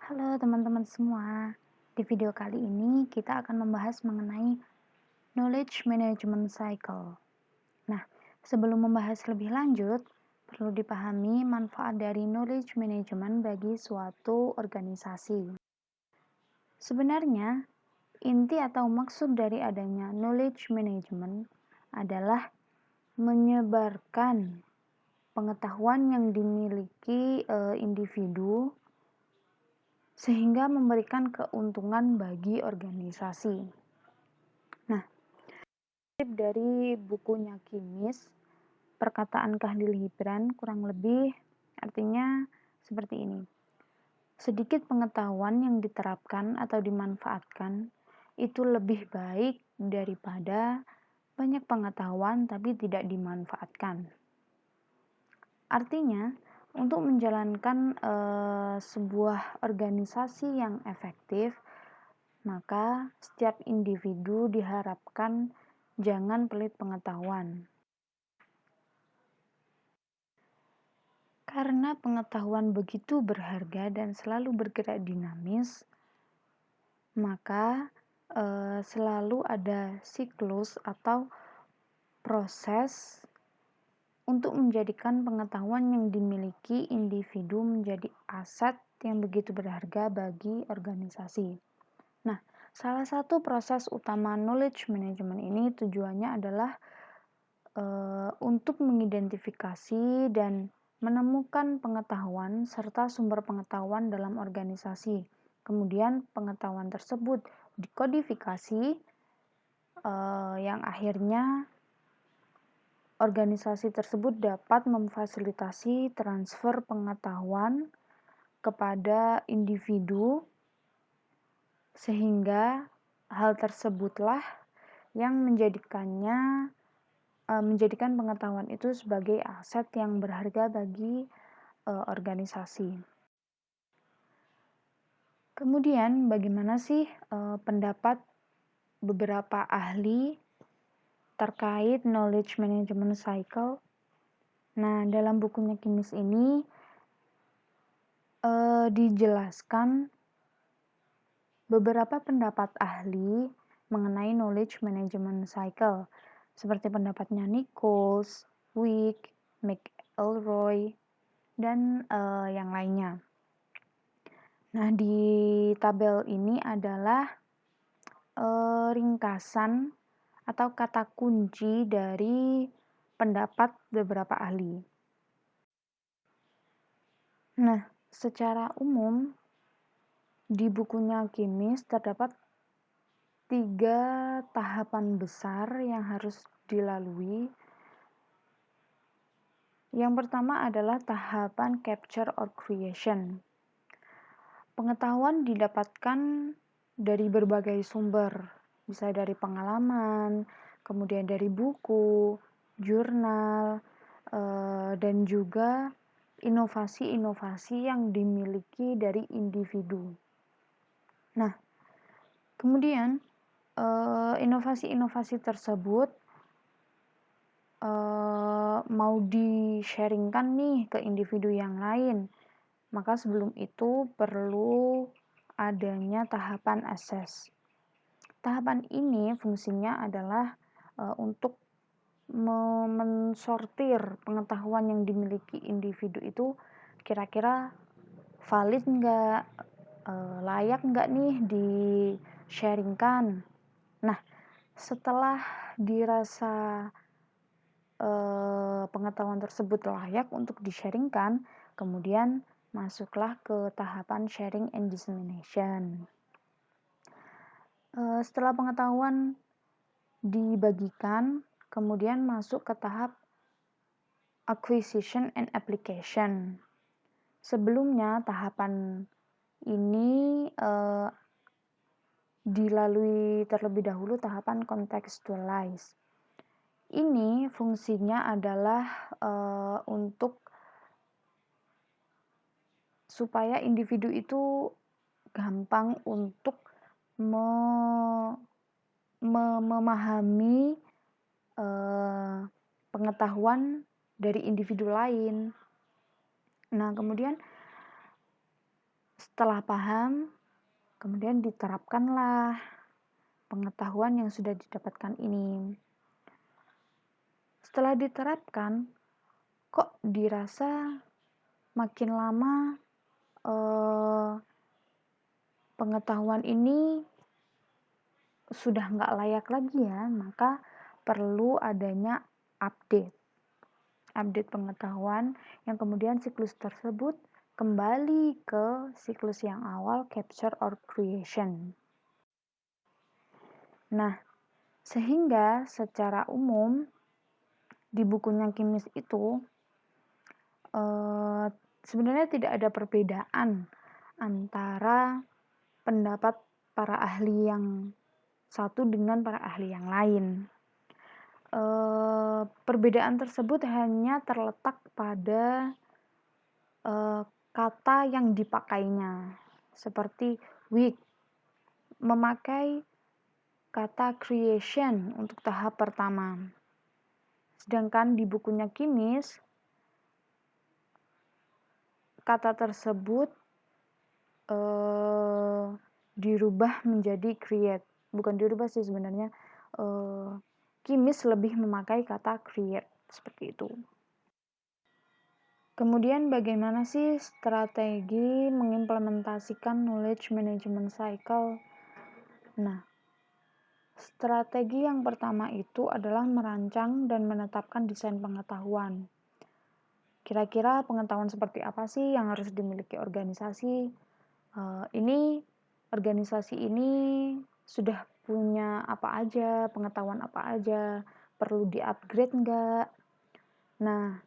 Halo teman-teman semua. Di video kali ini kita akan membahas mengenai knowledge management cycle. Nah, sebelum membahas lebih lanjut, perlu dipahami manfaat dari knowledge management bagi suatu organisasi. Sebenarnya, inti atau maksud dari adanya knowledge management adalah menyebarkan pengetahuan yang dimiliki individu sehingga memberikan keuntungan bagi organisasi. Nah, dari bukunya Kimis, perkataan Khalil Gibran kurang lebih artinya seperti ini. Sedikit pengetahuan yang diterapkan atau dimanfaatkan itu lebih baik daripada banyak pengetahuan tapi tidak dimanfaatkan. Artinya, untuk menjalankan sebuah organisasi yang efektif, maka setiap individu diharapkan jangan pelit pengetahuan. Karena pengetahuan begitu berharga dan selalu bergerak dinamis, maka selalu ada siklus atau proses untuk menjadikan pengetahuan yang dimiliki individu menjadi aset yang begitu berharga bagi organisasi. Nah, salah satu proses utama knowledge management ini tujuannya adalah untuk mengidentifikasi dan menemukan pengetahuan serta sumber pengetahuan dalam organisasi. Kemudian pengetahuan tersebut dikodifikasi yang akhirnya organisasi tersebut dapat memfasilitasi transfer pengetahuan kepada individu sehingga hal tersebutlah yang menjadikan pengetahuan itu sebagai aset yang berharga bagi organisasi. Kemudian bagaimana sih pendapat beberapa ahli terkait knowledge management cycle? Nah, dalam bukunya Kimis ini dijelaskan beberapa pendapat ahli mengenai knowledge management cycle, seperti pendapatnya Nichols, Wick, McElroy, dan yang lainnya. Nah, di tabel ini adalah ringkasan atau kata kunci dari pendapat beberapa ahli. Nah, secara umum di bukunya Kimis terdapat 3 tahapan besar yang harus dilalui. Yang pertama adalah tahapan capture or creation. Pengetahuan didapatkan dari berbagai sumber, bisa dari pengalaman, kemudian dari buku, jurnal, dan juga inovasi-inovasi yang dimiliki dari individu. Nah, kemudian inovasi-inovasi tersebut mau di-sharingkan nih ke individu yang lain, maka sebelum itu perlu adanya tahapan assess. Tahapan ini fungsinya adalah untuk mensortir pengetahuan yang dimiliki individu itu kira-kira valid nggak, layak nggak nih di-sharingkan. Nah, setelah dirasa pengetahuan tersebut layak untuk di-sharingkan, kemudian masuklah ke tahapan sharing and dissemination. Setelah pengetahuan dibagikan, kemudian masuk ke tahap acquisition and application. Sebelumnya tahapan ini dilalui terlebih dahulu tahapan contextualize. Ini fungsinya adalah untuk supaya individu itu gampang untuk memahami pengetahuan dari individu lain. Nah, kemudian Setelah paham, kemudian diterapkanlah pengetahuan yang sudah didapatkan ini. Setelah diterapkan, kok dirasa makin lama pengetahuan ini sudah nggak layak lagi ya, maka perlu adanya update pengetahuan yang kemudian siklus tersebut kembali ke siklus yang awal, capture or creation. Nah, sehingga secara umum di bukunya Kimis itu sebenarnya tidak ada perbedaan antara pendapat para ahli yang satu dengan para ahli yang lain. Perbedaan tersebut hanya terletak pada kata yang dipakainya, seperti weak memakai kata creation untuk tahap pertama, sedangkan di bukunya Kimis kata tersebut dirubah menjadi create. Bukan dirubah sih sebenarnya, Kimis lebih memakai kata create seperti itu. Kemudian bagaimana sih strategi mengimplementasikan knowledge management cycle? Nah, strategi yang pertama itu adalah merancang dan menetapkan desain pengetahuan. Kira-kira pengetahuan seperti apa sih yang harus dimiliki organisasi? Organisasi ini sudah punya apa aja, pengetahuan apa aja, perlu di-upgrade enggak? Nah,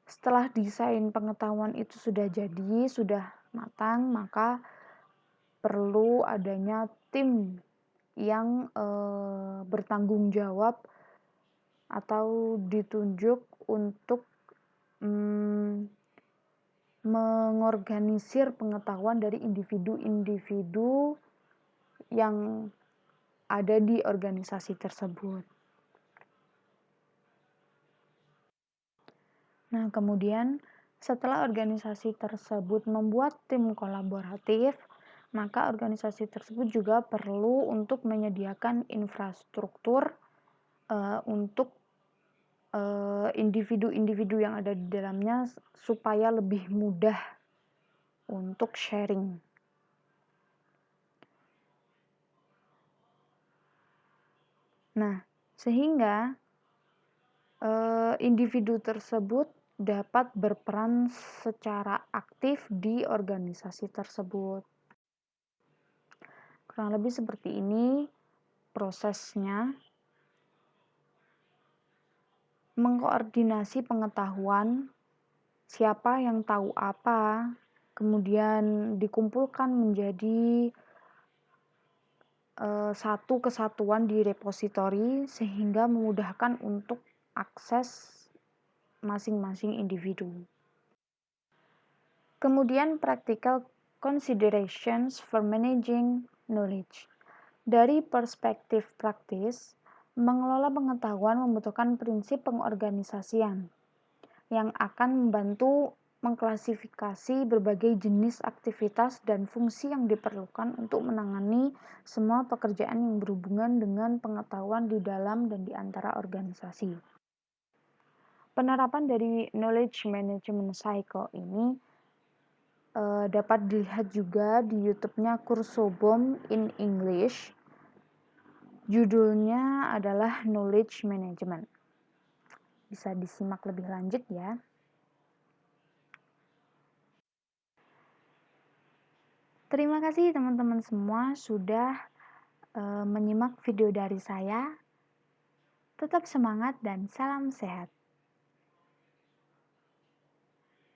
setelah desain pengetahuan itu sudah jadi, sudah matang, maka perlu adanya tim yang bertanggung jawab atau ditunjuk untuk mengorganisir pengetahuan dari individu-individu yang ada di organisasi tersebut. Nah, kemudian setelah organisasi tersebut membuat tim kolaboratif, maka organisasi tersebut juga perlu untuk menyediakan infrastruktur untuk individu-individu yang ada di dalamnya supaya lebih mudah untuk sharing. Nah, sehingga individu tersebut dapat berperan secara aktif di organisasi tersebut. Kurang lebih seperti ini prosesnya. Mengkoordinasi pengetahuan, siapa yang tahu apa, kemudian dikumpulkan menjadi satu kesatuan di repositori sehingga memudahkan untuk akses masing-masing individu. Kemudian practical considerations for managing knowledge. Dari perspektif praktis, mengelola pengetahuan membutuhkan prinsip pengorganisasian yang akan membantu mengklasifikasi berbagai jenis aktivitas dan fungsi yang diperlukan untuk menangani semua pekerjaan yang berhubungan dengan pengetahuan di dalam dan di antara organisasi. Penerapan dari knowledge management cycle ini dapat dilihat juga di YouTube-nya Kursobom in English. Judulnya adalah Knowledge Management. Bisa disimak lebih lanjut ya. Terima kasih teman-teman semua sudah menyimak video dari saya. Tetap semangat dan salam sehat.